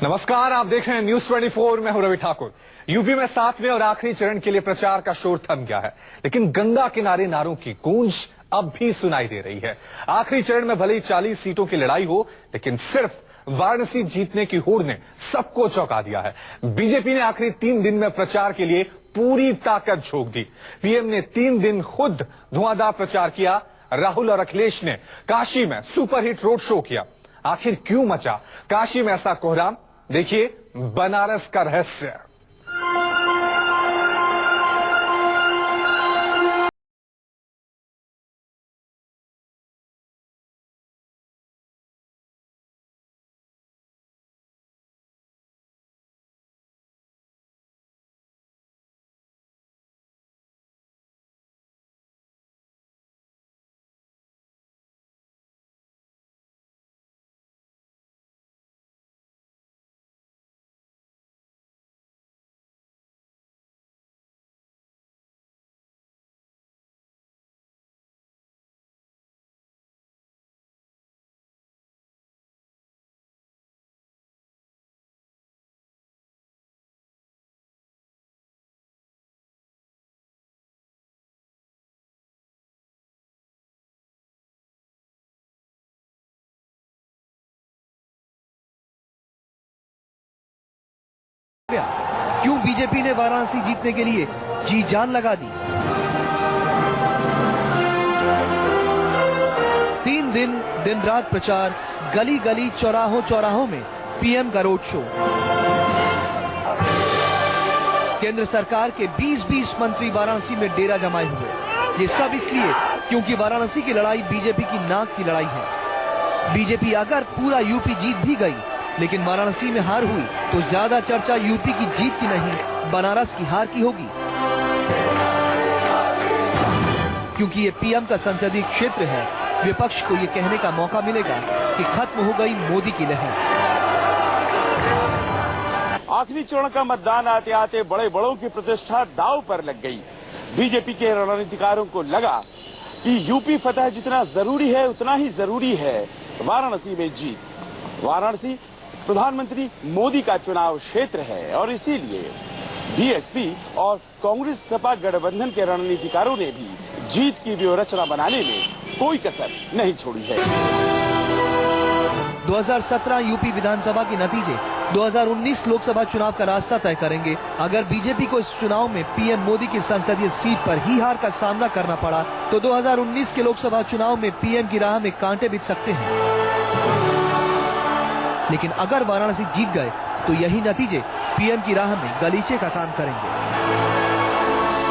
नमस्कार, आप देख रहे हैं न्यूज 24। मैं हूं रवि ठाकुर। यूपी में 7वें और आखिरी चरण के लिए प्रचार का शोर थम गया है, लेकिन गंगा किनारे नारों की गूंज अब भी सुनाई दे रही है। आखिरी चरण में भले ही 40 सीटों की लड़ाई हो, लेकिन सिर्फ वाराणसी जीतने की होड़ ने सबको चौंका दिया है। बीजेपी ने आखिरी 3 दिन में प्रचार के लिए पूरी ताकत झोंक दी। पीएम ने 3 दिन खुद धुआंधार प्रचार किया। राहुल और अखिलेश ने काशी में सुपरहिट रोड शो किया। आखिर क्यों मचा काशी में ऐसा कोहराम? देखिए बनारस का रहस्य। क्यों बीजेपी ने वाराणसी जीतने के लिए जी जान लगा दी? 3 दिन दिन रात प्रचार, गली गली चौराहों चौराहों में पीएम का रोड शो। केंद्र सरकार के 20-20 मंत्री वाराणसी में डेरा जमाए हुए। ये सब इसलिए क्योंकि वाराणसी की लड़ाई बीजेपी की नाक की लड़ाई है। बीजेपी अगर पूरा यूपी जीत भी गई, लेकिन वाराणसी में हार हुई तो ज्यादा चर्चा यूपी की जीत की नहीं, बनारस की हार की होगी। क्योंकि ये पीएम का संसदीय क्षेत्र है, विपक्ष को ये कहने का मौका मिलेगा कि खत्म हो गई मोदी की लहर। आखिरी चरण का मतदान आते आते बड़े बड़ों की प्रतिष्ठा दांव पर लग गई। बीजेपी के रणनीतिकारों को लगा कि यूपी फतह जितना जरूरी है, उतना ही जरूरी है वाराणसी में जीत। वाराणसी प्रधानमंत्री मोदी का चुनाव क्षेत्र है और इसीलिए बीएसपी और कांग्रेस सपा गठबंधन के रणनीतिकारों ने भी जीत की व्यूहरचना बनाने में कोई कसर नहीं छोड़ी है। 2017 यूपी विधानसभा के नतीजे 2019 लोकसभा चुनाव का रास्ता तय करेंगे। अगर बीजेपी को इस चुनाव में पीएम मोदी की संसदीय सीट पर ही हार का सामना करना पड़ा तो 2019 के लोकसभा चुनाव में पीएम की राह में कांटे बिछ सकते हैं। लेकिन अगर वाराणसी जीत गए तो यही नतीजे पीएम की राह में गलीचे का काम करेंगे।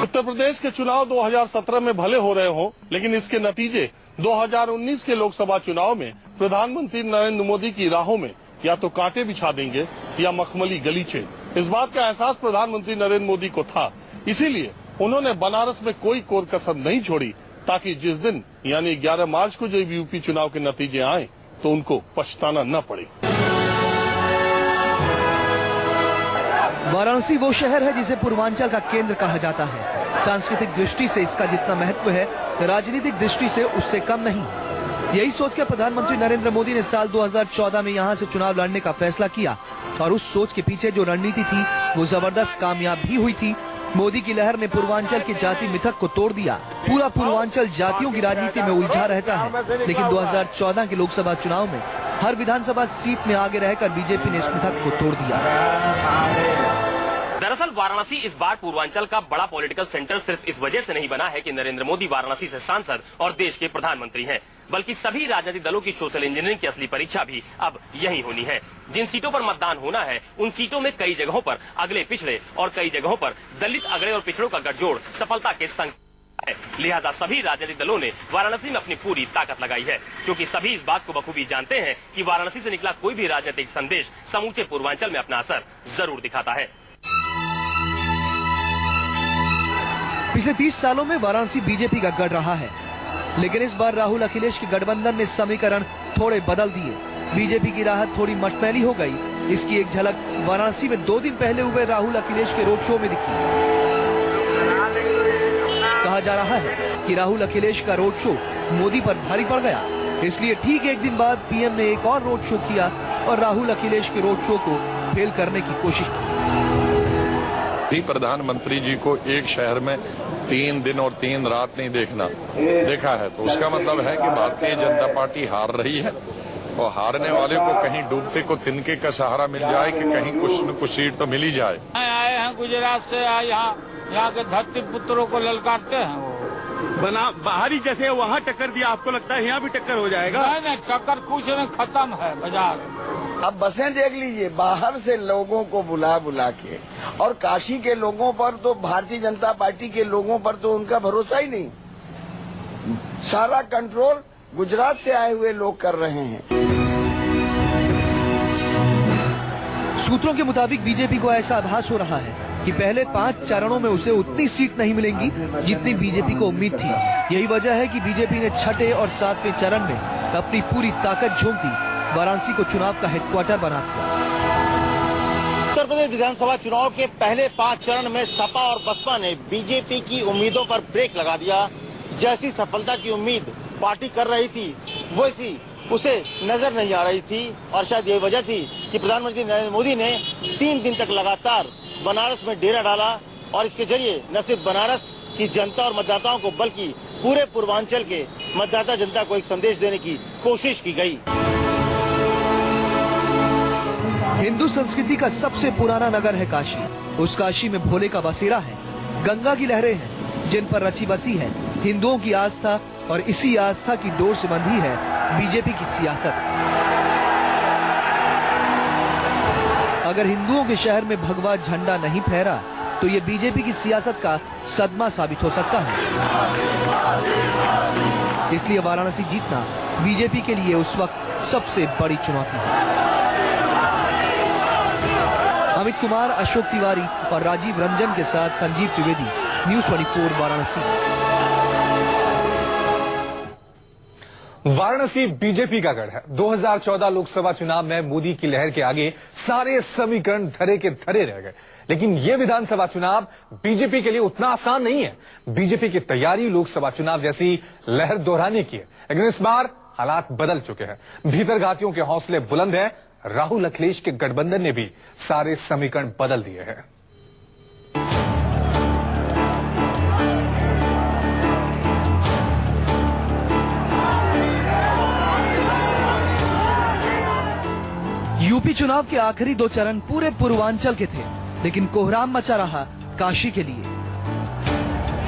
उत्तर प्रदेश के चुनाव 2017 में भले हो रहे हों, लेकिन इसके नतीजे 2019 के लोकसभा चुनाव में प्रधानमंत्री नरेंद्र मोदी की राहों में या तो कांटे बिछा देंगे या मखमली गलीचे। इस बात का एहसास प्रधानमंत्री नरेंद्र मोदी को था, इसीलिए उन्होंने बनारस में कोई कोर कसर नहीं छोड़ी, ताकि जिस दिन यानी 11 मार्च को जब यूपी चुनाव के नतीजे आए तो उनको पछताना न पड़े। वाराणसी वो शहर है जिसे पूर्वांचल का केंद्र कहा जाता है। सांस्कृतिक दृष्टि से इसका जितना महत्व है, राजनीतिक दृष्टि से उससे कम नहीं। यही सोचकर प्रधानमंत्री नरेंद्र मोदी ने साल 2014 में यहां से चुनाव लड़ने का फैसला किया और उस सोच के पीछे जो रणनीति थी वो जबरदस्त कामयाब भी हुई थी। मोदी की लहर ने पूर्वांचल के जाति मिथक को तोड़ दिया। पूरा पूर्वांचल जातियों की राजनीति में उलझा रहता है, लेकिन 2014 के लोकसभा चुनाव में हर विधानसभा सीट में आगे रहकर बीजेपी ने इस मिथक को तोड़ दिया। दरअसल वाराणसी इस बार पूर्वांचल का बड़ा पॉलिटिकल सेंटर सिर्फ इस वजह से नहीं बना है कि नरेंद्र मोदी वाराणसी से सांसद और देश के प्रधानमंत्री हैं, बल्कि सभी राजनीतिक दलों की सोशल इंजीनियरिंग की असली परीक्षा भी अब यही होनी है। जिन सीटों पर मतदान होना है, उन सीटों में कई जगहों पर अगले पिछड़े और कई जगहों पर दलित अगड़े और पिछड़ों का गठजोड़ सफलता के संग है। लिहाजा सभी राजनीतिक दलों ने वाराणसी में अपनी पूरी ताकत लगाई है, क्योंकि सभी इस बात को बखूबी जानते हैं कि वाराणसी से निकला कोई भी राजनीतिक संदेश समूचे पूर्वांचल में अपना असर जरूर दिखाता है। पिछले 30 सालों में वाराणसी बीजेपी का गढ़ रहा है, लेकिन इस बार राहुल अखिलेश के गठबंधन ने समीकरण थोड़े बदल दिए। बीजेपी की राहत थोड़ी मटमैली हो गई। इसकी एक झलक वाराणसी में 2 दिन पहले हुए राहुल अखिलेश के रोड शो में दिखी। कहा जा रहा है कि राहुल अखिलेश का रोड शो मोदी पर भारी पड़ गया, इसलिए ठीक 1 दिन बाद पीएम ने एक और रोड शो किया और राहुल अखिलेश के रोड शो को फेल करने की कोशिश की। भी प्रधानमंत्री जी को एक शहर में 3 दिन और 3 रात नहीं देखा है, तो उसका मतलब है कि भारतीय जनता पार्टी हार रही है और हारने वाले को कहीं डूबते को तिनके का सहारा मिल जाए कि कहीं कुछ न कुछ सीट तो मिल ही जाए। आए हैं गुजरात से, यहाँ के धरती पुत्रों को ललकारते हैं वो। बाहरी जैसे वहाँ टक्कर दिया, आपको लगता है यहाँ भी टक्कर हो जाएगा? नहीं, टक्कर कुछ नहीं, खत्म है बाजार। अब बसें देख लीजिए, बाहर से लोगों को बुला के, और काशी के लोगों पर तो, भारतीय जनता पार्टी के लोगों पर तो उनका भरोसा ही नहीं। सारा कंट्रोल गुजरात से आए हुए लोग कर रहे हैं। सूत्रों के मुताबिक बीजेपी को ऐसा आभास हो रहा है कि पहले 5 चरणों में उसे उतनी सीट नहीं मिलेंगी जितनी बीजेपी को उम्मीद थी। यही वजह है कि बीजेपी ने 6ठे और 7वें चरण में अपनी पूरी ताकत झोंक दी, वाराणसी को चुनाव का हेडक्वार्टर बना दिया। उत्तर प्रदेश विधानसभा चुनाव के पहले 5 चरण में सपा और बसपा ने बीजेपी की उम्मीदों पर ब्रेक लगा दिया। जैसी सफलता की उम्मीद पार्टी कर रही थी, वैसी उसे नजर नहीं आ रही थी, और शायद ये वजह थी कि प्रधानमंत्री नरेंद्र मोदी ने 3 दिन तक लगातार बनारस में डेरा डाला, और इसके जरिए न सिर्फ बनारस की जनता और मतदाताओं को, बल्कि पूरे पूर्वांचल के मतदाता जनता को एक संदेश देने की कोशिश की गई। हिंदू संस्कृति का सबसे पुराना नगर है काशी। उस काशी में भोले का बसेरा है, गंगा की लहरें हैं जिन पर रची बसी है हिंदुओं की आस्था, और इसी आस्था की डोर से बंधी है बीजेपी की सियासत। अगर हिंदुओं के शहर में भगवा झंडा नहीं फहरा तो ये बीजेपी की सियासत का सदमा साबित हो सकता है। इसलिए वाराणसी जीतना बीजेपी के लिए उस वक्त सबसे बड़ी चुनौती है। अमित कुमार, अशोक तिवारी और राजीव रंजन के साथ संजीव त्रिवेदी, न्यूज़ 24 वाराणसी। वाराणसी बीजेपी का गढ़ है। 2014 लोकसभा चुनाव में मोदी की लहर के आगे सारे समीकरण धरे के धरे रह गए, लेकिन यह विधानसभा चुनाव बीजेपी के लिए उतना आसान नहीं है। बीजेपी की तैयारी लोकसभा चुनाव जैसी लहर दोहराने की है, लेकिन इस बार हालात बदल चुके हैं। भीतरघातियों के हौसले बुलंद हैं। राहुल अखिलेश के गठबंधन ने भी सारे समीकरण बदल दिए हैं। यूपी चुनाव के आखिरी 2 चरण पूरे पूर्वांचल के थे, लेकिन कोहराम मचा रहा काशी के लिए।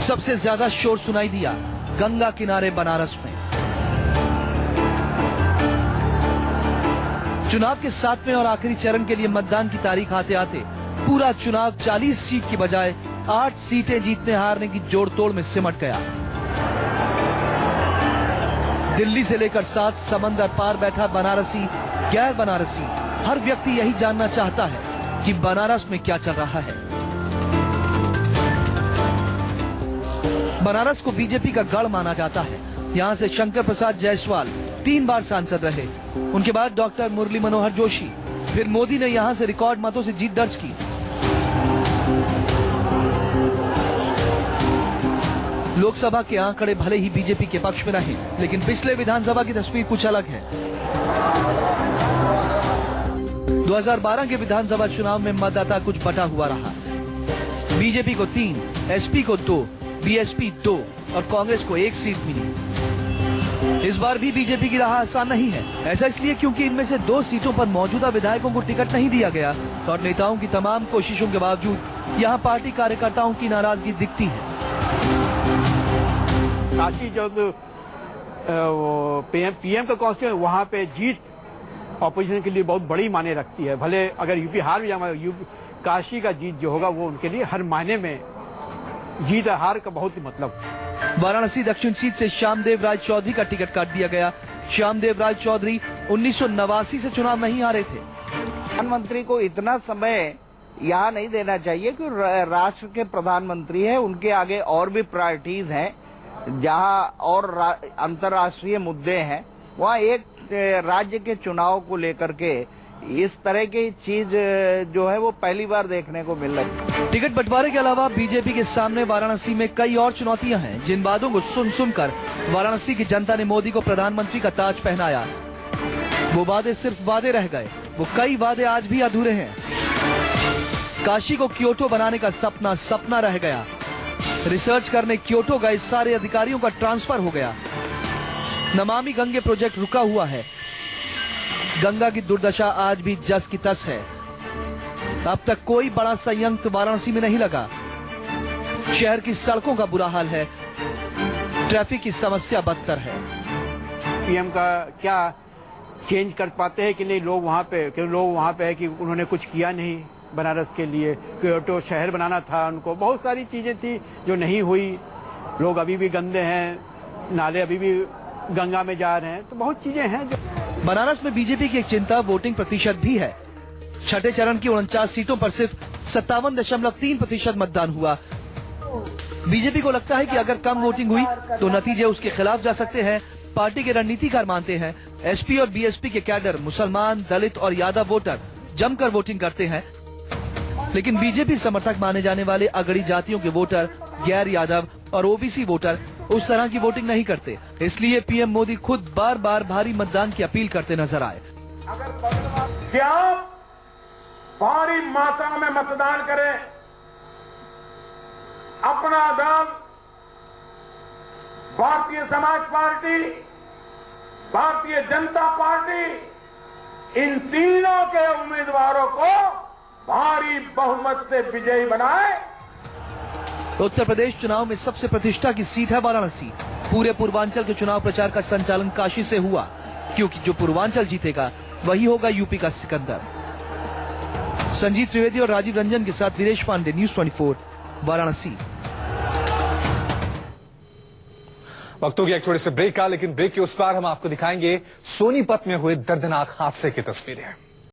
सबसे ज्यादा शोर सुनाई दिया गंगा किनारे बनारस में। चुनाव के 7वें और आखिरी चरण के लिए मतदान की तारीख आते आते पूरा चुनाव 40 सीट की बजाय 8 सीटें जीतने हारने की जोड़तोड़ में सिमट गया। दिल्ली से लेकर 7 समंदर पार बैठा बनारसी, गैर बनारसी, हर व्यक्ति यही जानना चाहता है कि बनारस में क्या चल रहा है। बनारस को बीजेपी का गढ़ माना जाता है। यहाँ से शंकर प्रसाद जायसवाल 3 बार सांसद रहे। उनके बाद डॉक्टर मुरली मनोहर जोशी, फिर मोदी ने यहाँ से रिकॉर्ड मतों से जीत दर्ज की। लोकसभा के आंकड़े भले ही बीजेपी के पक्ष में रहे, लेकिन पिछले विधानसभा की तस्वीर कुछ अलग है। 2012 के विधानसभा चुनाव में मतदाता कुछ बटा हुआ रहा। बीजेपी को 3, एसपी को 2, बीएसपी 2 और कांग्रेस को 1 सीट मिली। इस बार भी बीजेपी की राह आसान नहीं है। ऐसा इसलिए क्योंकि इनमें से 2 सीटों पर मौजूदा विधायकों को टिकट नहीं दिया गया, और नेताओं की तमाम कोशिशों के बावजूद यहाँ पार्टी कार्यकर्ताओं की नाराजगी दिखती है। काशी जो पीएम का कॉन्स्टिट्यूएंसी, वहाँ पे जीत ऑपोजिशन के लिए बहुत बड़ी मायने रखती है। भले अगर यूपी हार भी जाए, काशी का जीत जो होगा वो उनके लिए हर मायने में जीत हार का बहुत ही मतलब। वाराणसी दक्षिण सीट से श्यामदेव राय चौधरी का टिकट काट दिया गया। श्यामदेव राय चौधरी 1989 से चुनाव नहीं हारे थे। प्रधानमंत्री को इतना समय यहाँ नहीं देना चाहिए कि राष्ट्र के प्रधानमंत्री हैं, उनके आगे और भी प्रायोरिटीज हैं। जहाँ और अंतर्राष्ट्रीय मुद्दे हैं, वहाँ एक राज्य के चुनाव को लेकर के इस तरह की चीज जो है वो पहली बार देखने को मिल रही है। टिकट बंटवारे के अलावा बीजेपी के सामने वाराणसी में कई और चुनौतियां हैं, जिन बातों को सुन सुनकर वाराणसी की जनता ने मोदी को प्रधानमंत्री का ताज पहनाया। वो वादे सिर्फ वादे रह गए, वो कई वादे आज भी अधूरे हैं। काशी को क्योटो बनाने का सपना सपना रह गया। रिसर्च करने क्योटो गए सारे अधिकारियों का ट्रांसफर हो गया। नमामि गंगे प्रोजेक्ट रुका हुआ है। गंगा की दुर्दशा आज भी जस की तस है। अब तक कोई बड़ा संयंत्र वाराणसी में नहीं लगा। शहर की सड़कों का बुरा हाल है। ट्रैफिक की समस्या बदतर है। पीएम का क्या चेंज कर पाते हैं कि नहीं लोग वहाँ पे है कि उन्होंने कुछ किया नहीं बनारस के लिए। क्योटो शहर बनाना था उनको, बहुत सारी चीजें थी जो नहीं हुई। लोग अभी भी गंदे हैं, नाले अभी भी गंगा में जा रहे हैं, तो बहुत चीजें हैं जो। बनारस में बीजेपी की एक चिंता वोटिंग प्रतिशत भी है। छठे चरण की 49 सीटों पर सिर्फ 57.3% मतदान हुआ। बीजेपी को लगता है कि अगर कम वोटिंग हुई तो नतीजे उसके खिलाफ जा सकते हैं। पार्टी के रणनीतिकार मानते हैं एसपी और बीएसपी के कैडर मुसलमान, दलित और यादव वोटर जमकर वोटिंग करते हैं, लेकिन बीजेपी समर्थक माने जाने वाले अगड़ी जातियों के वोटर, गैर यादव और ओबीसी वोटर उस तरह की वोटिंग नहीं करते। इसलिए पीएम मोदी खुद बार बार भारी मतदान की अपील करते नजर आए। क्या भारी मात्रा में मतदान करें, अपना दल भारतीय समाज पार्टी, भारतीय जनता पार्टी, इन तीनों के उम्मीदवारों को भारी बहुमत से विजयी बनाए। उत्तर प्रदेश चुनाव में सबसे प्रतिष्ठा की सीट है वाराणसी। पूरे पूर्वांचल के चुनाव प्रचार का संचालन काशी से हुआ, क्योंकि जो पूर्वांचल जीतेगा वही होगा यूपी का सिकंदर। संजीत त्रिवेदी और राजीव रंजन के साथ वीरेश पांडे, न्यूज़ 24, वाराणसी। वक्त हो गया एक छोटे से ब्रेक का, लेकिन ब्रेक के उस पार हम आपको दिखाएंगे सोनीपत में हुए दर्दनाक हादसे की तस्वीरें।